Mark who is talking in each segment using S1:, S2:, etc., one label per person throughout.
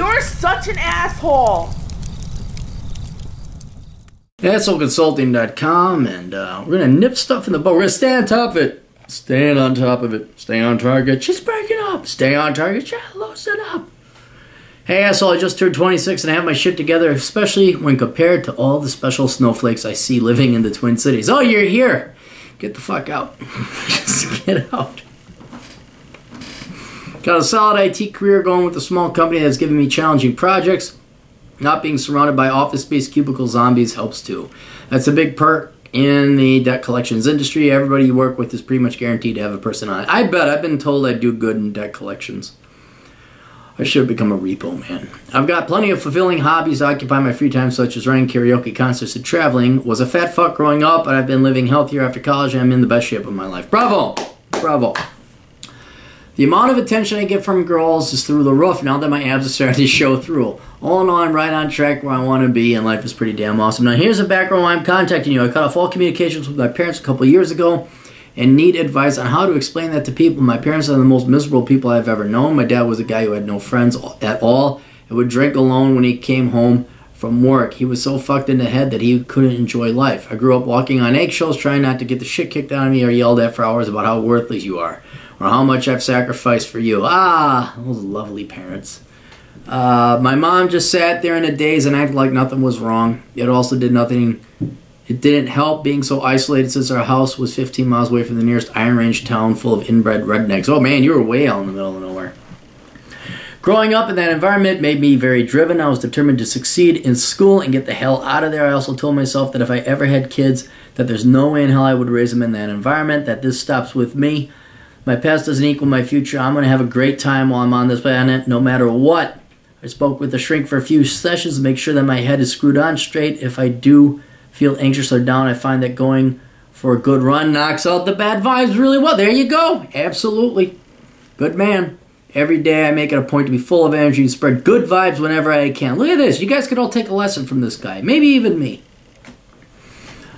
S1: You're such an asshole.
S2: AssholeConsulting.com, and we're going to nip stuff in the bud. We're going to stay on top of it. Staying on top of it. Stay on target. Just break it up. Stay on target. Just loosen up. Hey, asshole, I just turned 26 and I have my shit together, especially when compared to all the special snowflakes I see living in the Twin Cities. Oh, you're here. Get the fuck out. Just get out. Got a solid IT career going with a small company that's given me challenging projects. Not being surrounded by office-based cubicle zombies helps too. That's a big perk in the debt collections industry. Everybody you work with is pretty much guaranteed to have a person on it. I bet. I've been told I do good in debt collections. I should become a repo man. I've got plenty of fulfilling hobbies to occupy my free time, such as running karaoke concerts and traveling. Was a fat fuck growing up, but I've been living healthier after college, and I'm in the best shape of my life. Bravo! Bravo. The amount of attention I get from girls is through the roof now that my abs are starting to show through. All in all, I'm right on track where I want to be, and life is pretty damn awesome. Now, here's the background why I'm contacting you. I cut off all communications with my parents a couple of years ago and need advice on how to explain that to people. My parents are the most miserable people I've ever known. My dad was a guy who had no friends at all and would drink alone when he came home from work. He was so fucked in the head that he couldn't enjoy life. I grew up walking on eggshells, trying not to get the shit kicked out of me or yelled at for hours about how worthless you are or how much I've sacrificed for you. Ah, those lovely parents. My mom just sat there in a daze and acted like nothing was wrong. It also did nothing. It didn't help being so isolated since our house was 15 miles away from the nearest Iron Range town full of inbred rednecks. Oh man, you were way out in the middle of nowhere. Growing up in that environment made me very driven. I was determined to succeed in school and get the hell out of there. I also told myself that if I ever had kids, that there's no way in hell I would raise them in that environment, that this stops with me. My past doesn't equal my future. I'm going to have a great time while I'm on this planet, no matter what. I spoke with the shrink for a few sessions to make sure that my head is screwed on straight. If I do feel anxious or down, I find that going for a good run knocks out the bad vibes really well. There you go. Absolutely. Good man. Every day I make it a point to be full of energy and spread good vibes whenever I can. Look at this. You guys could all take a lesson from this guy. Maybe even me.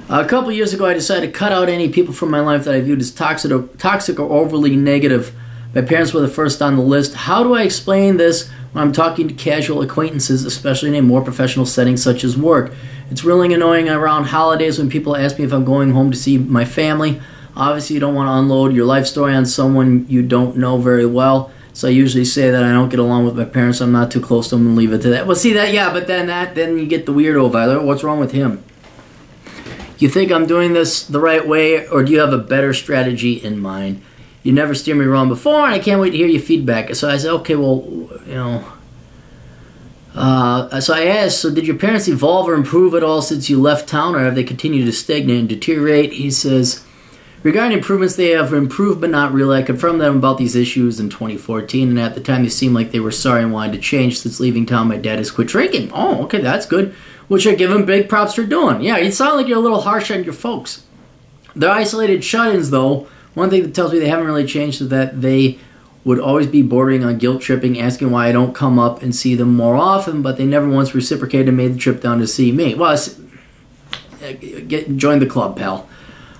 S2: A couple years ago, I decided to cut out any people from my life that I viewed as toxic or overly negative. My parents were the first on the list. How do I explain this when I'm talking to casual acquaintances, especially in a more professional setting such as work? It's really annoying around holidays when people ask me if I'm going home to see my family. Obviously, you don't want to unload your life story on someone you don't know very well. So I usually say that I don't get along with my parents. I'm not too close to them and leave it to that. Well, see that, yeah, but then you get the weirdo vibe. What's wrong with him? You think I'm doing this the right way, or do you have a better strategy in mind? You never steer me wrong before, and I can't wait to hear your feedback. So I said, okay, well, you know. So I asked, so did your parents evolve or improve at all since you left town, or have they continued to stagnate and deteriorate? He says, regarding improvements, they have improved but not really. I confirmed them about these issues in 2014, and at the time they seemed like they were sorry and wanted to change. Since leaving town, my dad has quit drinking. Oh, okay, that's good. Which I give him big props for doing. Yeah, you sound like you're a little harsh on your folks. They're isolated shut-ins, though. One thing that tells me they haven't really changed is that they would always be bordering on guilt-tripping, asking why I don't come up and see them more often, but they never once reciprocated and made the trip down to see me. Well, join the club, pal.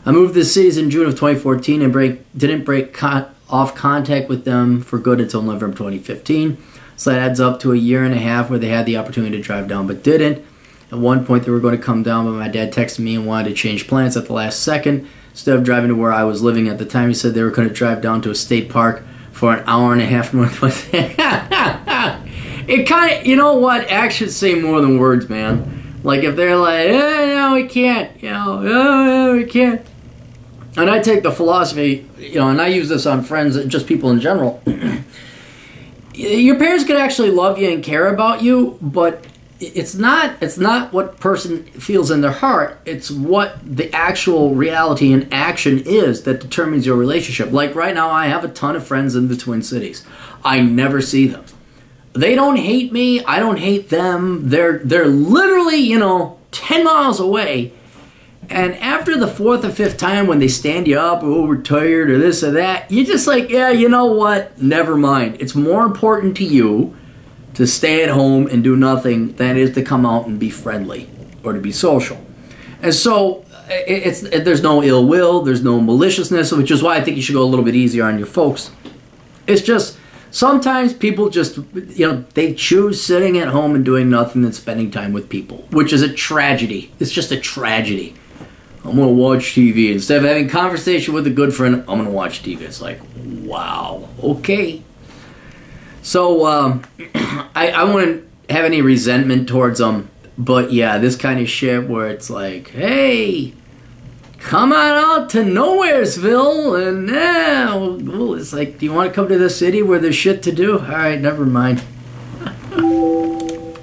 S2: I moved to the cities in June of 2014 and didn't break off contact with them for good until November 2015. So that adds up to a year and a half where they had the opportunity to drive down but didn't. At one point they were going to come down, but my dad texted me and wanted to change plans at the last second. Instead of driving to where I was living at the time, he said they were going to drive down to a state park for an hour and a half northwest. It kind of, you know what? Actions say more than words, man. Like if they're like, no, we can't, no, we can't. And I take the philosophy, and I use this on friends, just people in general. Your parents could actually love you and care about you, but it's not what person feels in their heart. It's what the actual reality and action is that determines your relationship. Like right now, I have a ton of friends in the Twin Cities. I never see them. They don't hate me. I don't hate them. They're literally, 10 miles away. And after the fourth or fifth time when they stand you up, oh, we're tired or this or that, you're just like, yeah, you know what? Never mind. It's more important to you to stay at home and do nothing than it is to come out and be friendly or to be social. And so there's no ill will, there's no maliciousness, which is why I think you should go a little bit easier on your folks. It's just Sometimes people just, they choose sitting at home and doing nothing than spending time with people, which is a tragedy. It's just a tragedy. I'm going to watch TV. Instead of having conversation with a good friend, I'm going to watch TV. It's like, wow, okay. So I wouldn't have any resentment towards them. But yeah, this kind of shit where it's like, hey, come on out to Nowheresville. And it's like, do you want to come to the city where there's shit to do? All right, never mind. And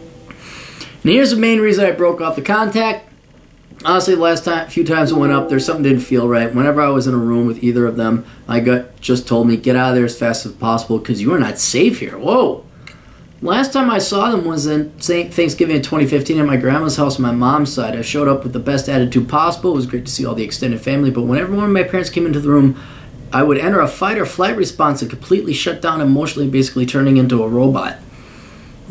S2: here's the main reason I broke off the contact. Honestly, the few times I went up there, something didn't feel right. Whenever I was in a room with either of them, my gut just told me, get out of there as fast as possible because you are not safe here. Whoa. Last time I saw them was in Thanksgiving in 2015 at my grandma's house on my mom's side. I showed up with the best attitude possible. It was great to see all the extended family, but whenever one of my parents came into the room, I would enter a fight or flight response and completely shut down emotionally, basically turning into a robot.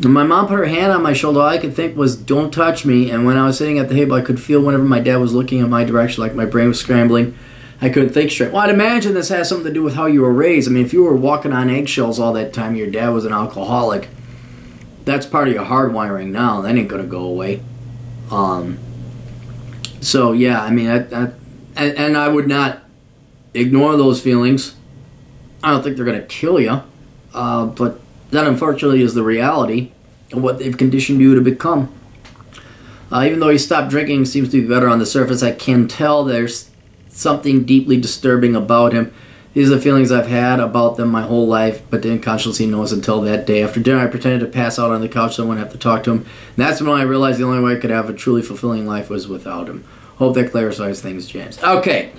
S2: When my mom put her hand on my shoulder, all I could think was, don't touch me. And when I was sitting at the table, I could feel whenever my dad was looking in my direction, like my brain was scrambling. I couldn't think straight. Well, I'd imagine this has something to do with how you were raised. I mean, if you were walking on eggshells all that time, your dad was an alcoholic, that's part of your hardwiring now. That ain't going to go away. So, yeah, I mean, and I would not ignore those feelings. I don't think they're going to kill you. But that, unfortunately, is the reality of what they've conditioned you to become. Even though he stopped drinking, seems to be better on the surface, I can tell there's something deeply disturbing about him. These are the feelings I've had about them my whole life, but didn't consciously notice until that day. After dinner, I pretended to pass out on the couch so I wouldn't have to talk to him. And that's when I realized the only way I could have a truly fulfilling life was without him. Hope that clarifies things, James. Okay,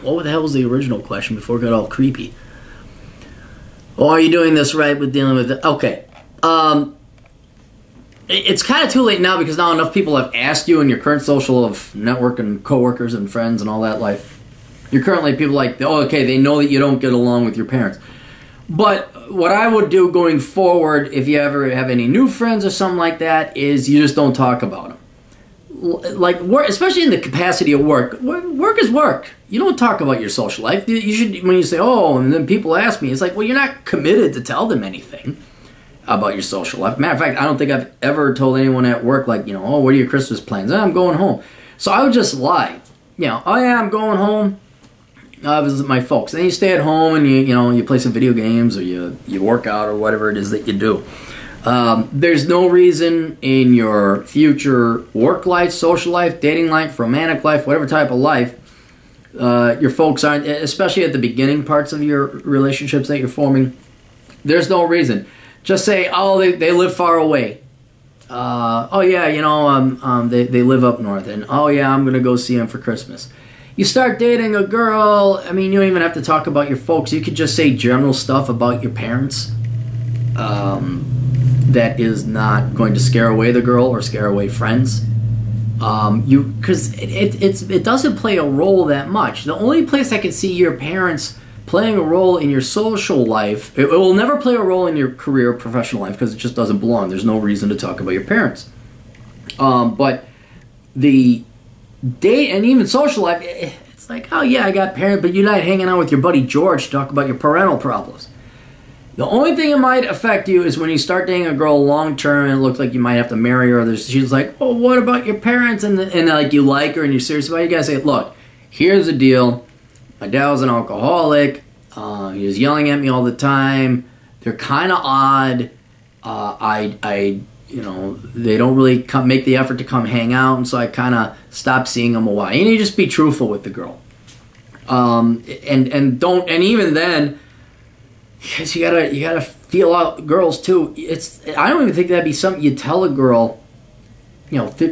S2: what the hell was the original question before it got all creepy? Oh, are you doing this right with dealing with it? Okay. It's kind of too late now because now enough people have asked you in your current social network and coworkers and friends and all that life. You're currently people like, oh, okay, they know that you don't get along with your parents. But what I would do going forward, if you ever have any new friends or something like that, is you just don't talk about them. Like, work, especially in the capacity of work. Work is work. You don't talk about your social life. You should, when you say, oh, and then people ask me, it's like, well, you're not committed to tell them anything about your social life. Matter of fact, I don't think I've ever told anyone at work, like, oh, what are your Christmas plans? I'm going home. So I would just lie. Oh, yeah, I'm going home. Visit my folks. Then you stay at home and you play some video games or you work out or whatever it is that you do. There's no reason in your future work life, social life, dating life, romantic life, whatever type of life, your folks aren't, especially at the beginning parts of your relationships that you're forming, there's no reason. Just say, oh, they live far away. Oh, yeah, they live up north. And, oh, yeah, I'm going to go see them for Christmas. You start dating a girl, I mean, you don't even have to talk about your folks. You could just say general stuff about your parents that is not going to scare away the girl or scare away friends. Because it doesn't play a role that much. The only place I can see your parents playing a role in your social life, it will never play a role in your career or professional life because it just doesn't belong. There's no reason to talk about your parents. But the date and even social life, it's like, oh yeah, I got parents, but you're not hanging out with your buddy George to talk about your parental problems. The only thing that might affect you is when you start dating a girl long term and it looks like you might have to marry her. She's like, oh, what about your parents? And like you like her and you're serious about it. You gotta say, look, here's the deal. My dad was an alcoholic. He was yelling at me all the time. They're kind of odd. They don't really make the effort to come hang out, and so I kind of stopped seeing them a while. And you just be truthful with the girl, and even then, because you gotta feel out girls too. I don't even think that'd be something you tell a girl.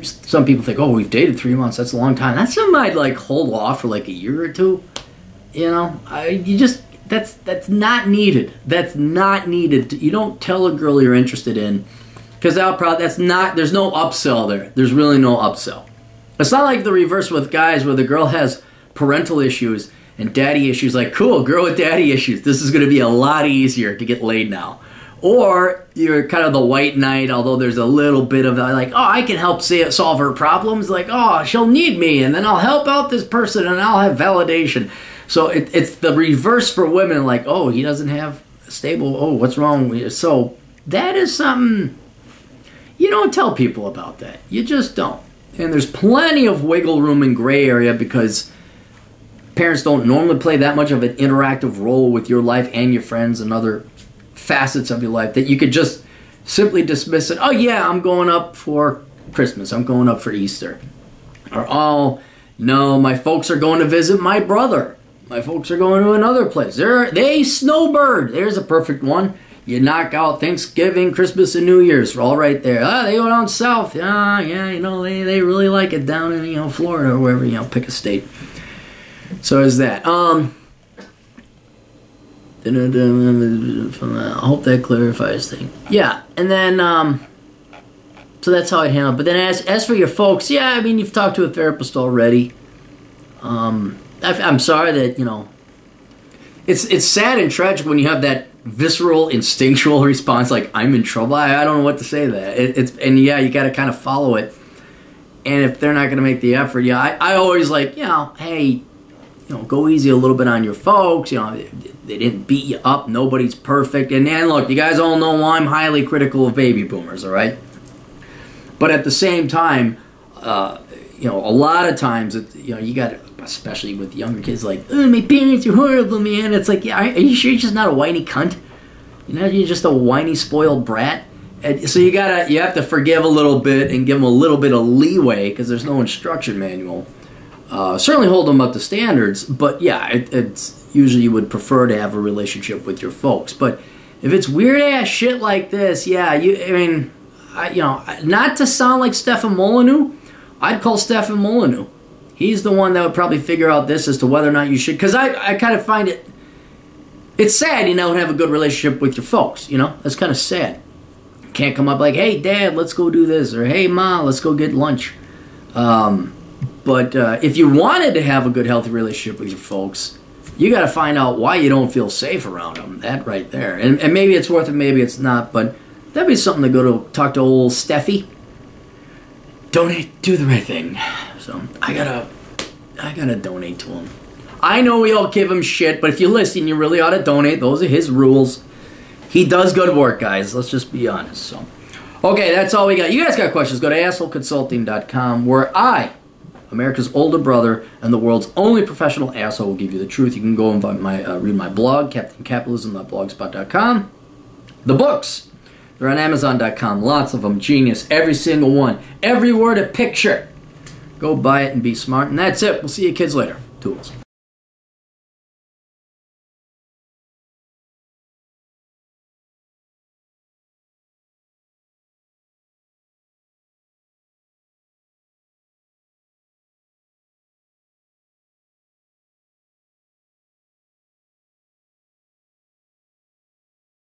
S2: Some people think, oh, we've dated 3 months. That's a long time. That's something I'd like hold off for like a year or two. That's not needed. That's not needed. You don't tell a girl you're interested in. Because there's no upsell there. There's really no upsell. It's not like the reverse with guys where the girl has parental issues and daddy issues. Like, cool, girl with daddy issues. This is going to be a lot easier to get laid now. Or you're kind of the white knight, although there's a little bit of like, oh, I can help solve her problems. Like, oh, she'll need me, and then I'll help out this person, and I'll have validation. So it's the reverse for women. Like, oh, he doesn't have stable. Oh, what's wrong with you? So that is something you don't tell people about that. You just don't. And there's plenty of wiggle room and gray area because parents don't normally play that much of an interactive role with your life and your friends and other facets of your life that you could just simply dismiss it. Oh yeah, I'm going up for Christmas. I'm going up for Easter. Or, oh, no, my folks are going to visit my brother. My folks are going to another place. They snowbird. There's a perfect one. You knock out Thanksgiving, Christmas, and New Year's. All right there. They go down south. Yeah, they really like it down in, Florida or wherever, pick a state. So is that. I hope that clarifies things. Yeah, and then, so that's how I'd handle it. But then as for your folks, yeah, I mean, you've talked to a therapist already. I'm sorry that, it's sad and tragic when you have that visceral, instinctual response like, I'm in trouble. I don't know what to say to that. And yeah, you got to kind of follow it. And if they're not going to make the effort, yeah, I always like, hey, go easy a little bit on your folks. They didn't beat you up. Nobody's perfect. And then, look, you guys all know I'm highly critical of baby boomers, all right? But at the same time, a lot of times, you got to, especially with younger kids, like, oh, my parents are horrible, man. It's like, yeah, are you sure you're just not a whiny cunt? You're just a whiny, spoiled brat? And so you have to forgive a little bit and give them a little bit of leeway because there's no instruction manual. Certainly hold them up to standards, but yeah, it's usually you would prefer to have a relationship with your folks. But if it's weird ass shit like this, yeah, not to sound like Stefan Molyneux, I'd call Stefan Molyneux. He's the one that would probably figure out this as to whether or not you should, because I kind of find it's sad you don't have a good relationship with your folks, That's kind of sad. Can't come up like, hey, Dad, let's go do this, or hey, Ma, let's go get lunch. But if you wanted to have a good, healthy relationship with your folks, you got to find out why you don't feel safe around them. That right there. And maybe it's worth it, maybe it's not, but that'd be something to go to talk to old Steffi. Donate, do the right thing. So I gotta donate to him. I know we all give him shit, but if you listen, you really ought to donate. Those are his rules. He does good work, guys. Let's just be honest. So, okay, that's all we got. You guys got questions? Go to assholeconsulting.com, where I, America's older brother and the world's only professional asshole, will give you the truth. You can go and read my blog, CaptainCapitalism.blogspot.com. The books. They're on Amazon.com. Lots of them. Genius. Every single one. Every word a picture. Go buy it and be smart. And that's it. We'll see you kids later. Tools.